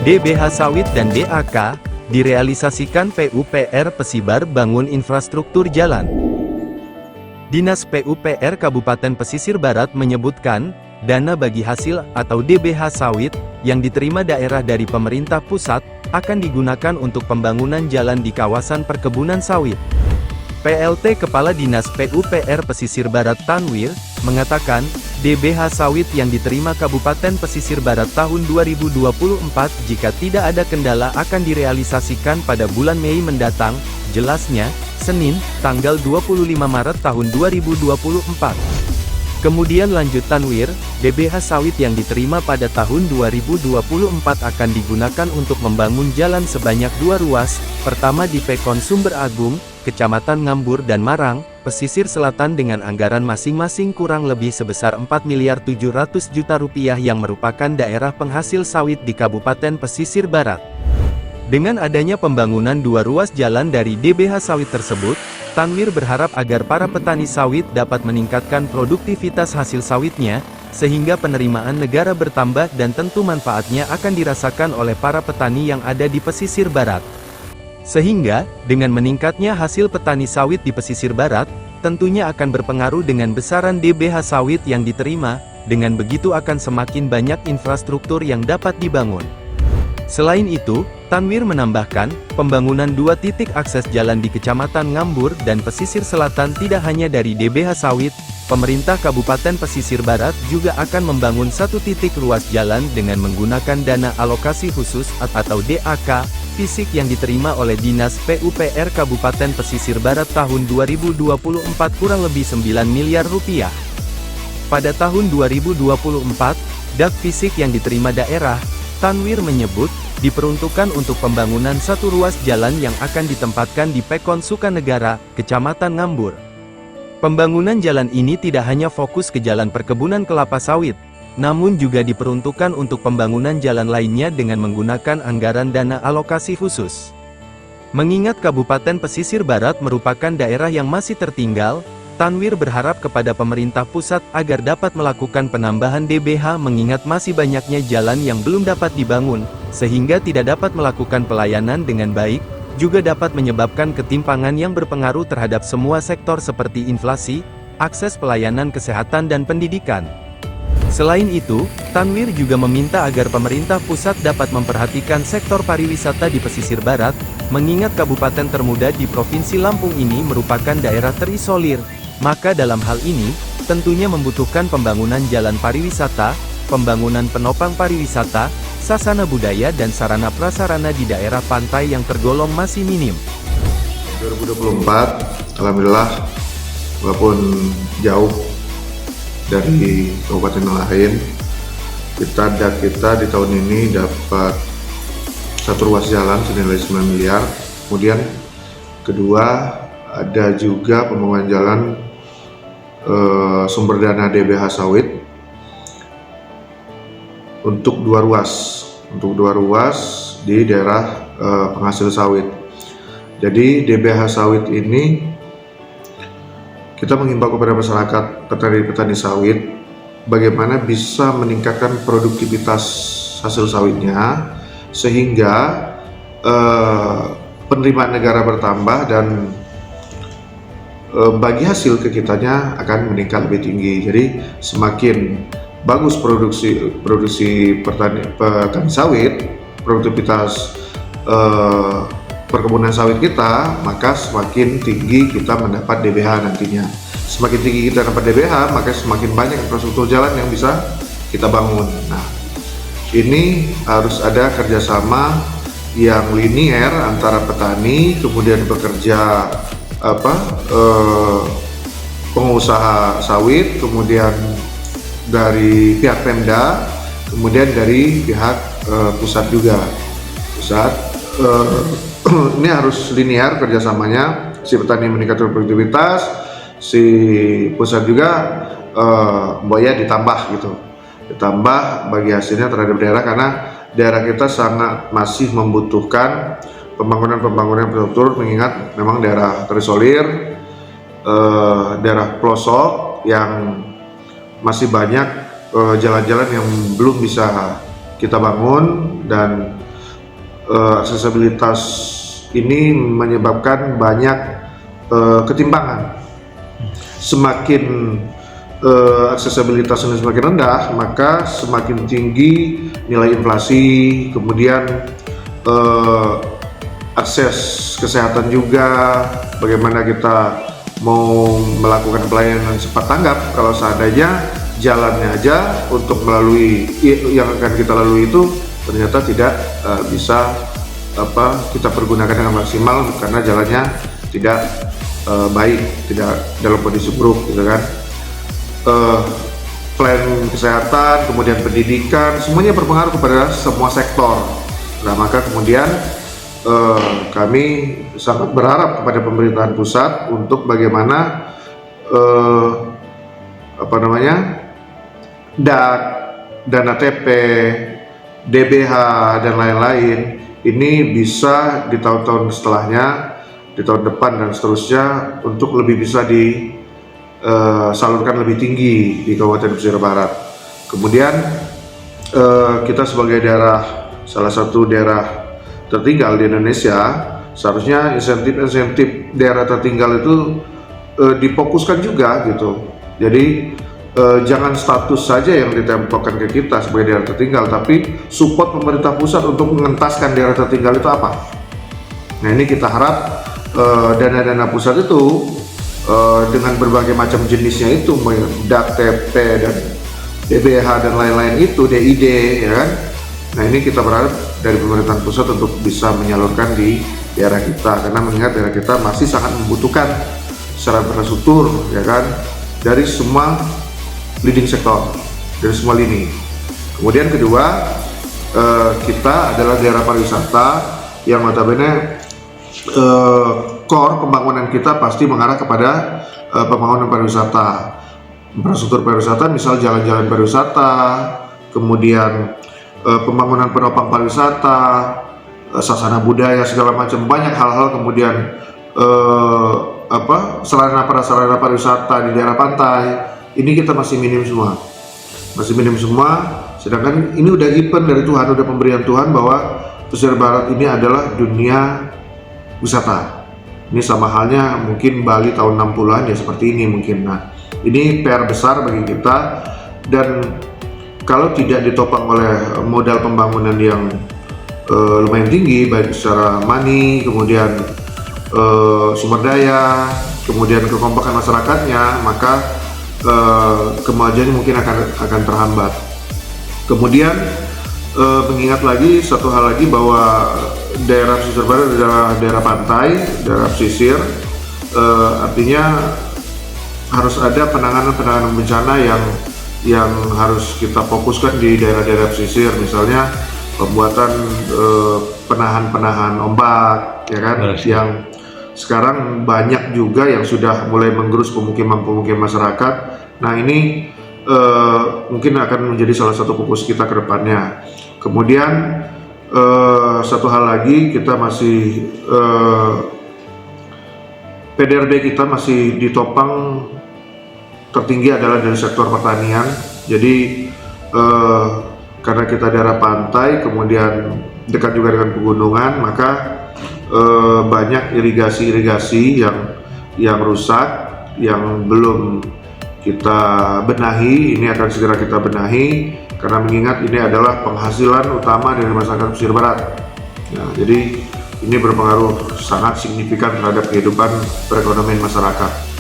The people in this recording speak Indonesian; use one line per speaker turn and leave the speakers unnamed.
DBH Sawit dan DAK, direalisasikan PUPR Pesibar bangun infrastruktur jalan. Dinas PUPR Kabupaten Pesisir Barat menyebutkan, dana bagi hasil atau DBH Sawit, yang diterima daerah dari pemerintah pusat, akan digunakan untuk pembangunan jalan di kawasan perkebunan sawit. PLT Kepala Dinas PUPR Pesisir Barat Tanwir, mengatakan, DBH Sawit yang diterima Kabupaten Pesisir Barat tahun 2024 jika tidak ada kendala akan direalisasikan pada bulan Mei mendatang, jelasnya, Senin, tanggal 25 Maret tahun 2024. Kemudian lanjut Tanwir, DBH Sawit yang diterima pada tahun 2024 akan digunakan untuk membangun jalan sebanyak 2 ruas, pertama di Pekon Sumber Agung, Kecamatan Ngambur dan Marang, Pesisir Selatan dengan anggaran masing-masing kurang lebih sebesar Rp4.700.000.000 yang merupakan daerah penghasil sawit di Kabupaten Pesisir Barat. Dengan adanya pembangunan 2 ruas jalan dari DBH Sawit tersebut, Tanwir berharap agar para petani sawit dapat meningkatkan produktivitas hasil sawitnya, sehingga penerimaan negara bertambah dan tentu manfaatnya akan dirasakan oleh para petani yang ada di pesisir barat. Sehingga, dengan meningkatnya hasil petani sawit di pesisir barat, tentunya akan berpengaruh dengan besaran DBH sawit yang diterima, dengan begitu akan semakin banyak infrastruktur yang dapat dibangun. Selain itu, Tanwir menambahkan, pembangunan 2 titik akses jalan di Kecamatan Ngambur dan Pesisir Selatan tidak hanya dari DBH Sawit, pemerintah Kabupaten Pesisir Barat juga akan membangun 1 titik ruas jalan dengan menggunakan dana alokasi khusus atau DAK, fisik yang diterima oleh Dinas PUPR Kabupaten Pesisir Barat tahun 2024 kurang lebih Rp9 miliar. Pada tahun 2024, DAK fisik yang diterima daerah, Tanwir menyebut, diperuntukkan untuk pembangunan 1 ruas jalan yang akan ditempatkan di Pekon Sukanegara, Kecamatan Ngambur. Pembangunan jalan ini tidak hanya fokus ke jalan perkebunan kelapa sawit, namun juga diperuntukkan untuk pembangunan jalan lainnya dengan menggunakan anggaran dana alokasi khusus. Mengingat Kabupaten Pesisir Barat merupakan daerah yang masih tertinggal, Tanwir berharap kepada pemerintah pusat agar dapat melakukan penambahan DBH mengingat masih banyaknya jalan yang belum dapat dibangun, sehingga tidak dapat melakukan pelayanan dengan baik, juga dapat menyebabkan ketimpangan yang berpengaruh terhadap semua sektor seperti inflasi, akses pelayanan kesehatan dan pendidikan. Selain itu, Tanwir juga meminta agar pemerintah pusat dapat memperhatikan sektor pariwisata di pesisir barat, mengingat kabupaten termuda di Provinsi Lampung ini merupakan daerah terisolir. Maka dalam hal ini, tentunya membutuhkan pembangunan jalan pariwisata, pembangunan penopang pariwisata, sasana budaya dan sarana prasarana di daerah pantai yang tergolong masih minim.
2024, alhamdulillah, walaupun jauh dari kabupaten lain, kita di tahun ini dapat 1 ruas jalan senilai 9 miliar. Kemudian kedua, ada juga pembangunan jalan sumber dana DBH Sawit untuk 2 ruas di daerah penghasil sawit. Jadi DBH Sawit ini kita mengimbau kepada masyarakat petani sawit bagaimana bisa meningkatkan produktivitas hasil sawitnya sehingga penerimaan negara bertambah dan bagi hasil ke kitanya akan meningkat lebih tinggi. Jadi semakin bagus produksi petani sawit, produktivitas perkebunan sawit kita, maka semakin tinggi kita mendapat DBH nantinya. Semakin tinggi kita dapat DBH, maka semakin banyak infrastruktur jalan yang bisa kita bangun. Nah, ini harus ada kerjasama yang linier antara petani, kemudian bekerja pengusaha sawit, kemudian dari pihak Pemda, kemudian dari pihak pusat juga. Ini harus linear kerjasamanya, si petani meningkatkan produktivitas, si pusat juga ditambah bagi hasilnya terhadap daerah, karena daerah kita sangat masih membutuhkan pembangunan infrastruktur, mengingat memang daerah terisolir, daerah pelosok yang masih banyak jalan-jalan yang belum bisa kita bangun, dan aksesibilitas ini menyebabkan banyak ketimpangan. Semakin aksesibilitas ini semakin rendah, maka semakin tinggi nilai inflasi, kemudian akses kesehatan juga. Bagaimana kita mau melakukan pelayanan cepat tanggap kalau seandainya jalannya aja untuk melalui yang akan kita lalui itu ternyata tidak bisa kita pergunakan dengan maksimal karena jalannya tidak baik, tidak dalam kondisi buruk gitu kan. Plan kesehatan, kemudian pendidikan, semuanya berpengaruh kepada semua sektor. Nah, maka kemudian kami sangat berharap kepada pemerintahan pusat untuk bagaimana DAK, dana TP, DBH dan lain-lain ini bisa di tahun-tahun setelahnya, di tahun depan dan seterusnya untuk lebih bisa disalurkan lebih tinggi di Kabupaten Pesisir Barat. Kemudian kita sebagai salah satu daerah tertinggal di Indonesia, seharusnya insentif daerah tertinggal itu difokuskan juga gitu. Jadi jangan status saja yang ditempelkan ke kita sebagai daerah tertinggal, tapi support pemerintah pusat untuk mengentaskan daerah tertinggal itu apa. Nah, ini kita harap dana-dana pusat itu dengan berbagai macam jenisnya itu, DAK, TP dan DBH dan lain-lain itu, DID ya kan. Nah, ini kita berharap dari pemerintahan pusat untuk bisa menyalurkan di daerah kita, karena mengingat daerah kita masih sangat membutuhkan secara infrastruktur ya kan, dari semua leading sektor, dari semua lini. Kemudian kedua, kita adalah daerah pariwisata yang notabene core pembangunan kita pasti mengarah kepada pembangunan pariwisata, infrastruktur pariwisata, misal jalan-jalan pariwisata, kemudian pembangunan penopang pariwisata, sasana budaya segala macam, banyak hal-hal. Kemudian sarana prasarana pariwisata di daerah pantai ini kita masih minim semua, sedangkan ini udah given dari Tuhan, udah pemberian Tuhan bahwa Pesisir Barat ini adalah dunia wisata. Ini sama halnya mungkin Bali tahun 60-an ya seperti ini mungkin. Nah, ini PR besar bagi kita, dan kalau tidak ditopang oleh modal pembangunan yang lumayan tinggi, baik secara money, kemudian sumber daya, kemudian kekompakan masyarakatnya, maka kemajuannya mungkin akan terhambat. Kemudian mengingat lagi satu hal lagi, bahwa daerah pesisir barat adalah daerah pantai, daerah pesisir, artinya harus ada penanganan bencana yang harus kita fokuskan di daerah-daerah pesisir, misalnya pembuatan penahan ombak ya kan. Yang sekarang banyak juga yang sudah mulai menggerus pemukiman masyarakat. Nah, ini mungkin akan menjadi salah satu fokus kita ke depannya. Kemudian satu hal lagi, kita masih PDRB kita masih ditopang tertinggi adalah dari sektor pertanian. Jadi karena kita daerah pantai, kemudian dekat juga dengan pegunungan, maka banyak irigasi yang rusak, yang belum kita benahi. Ini akan segera kita benahi, karena mengingat ini adalah penghasilan utama dari masyarakat pesisir barat. Nah, jadi ini berpengaruh sangat signifikan terhadap kehidupan perekonomian masyarakat.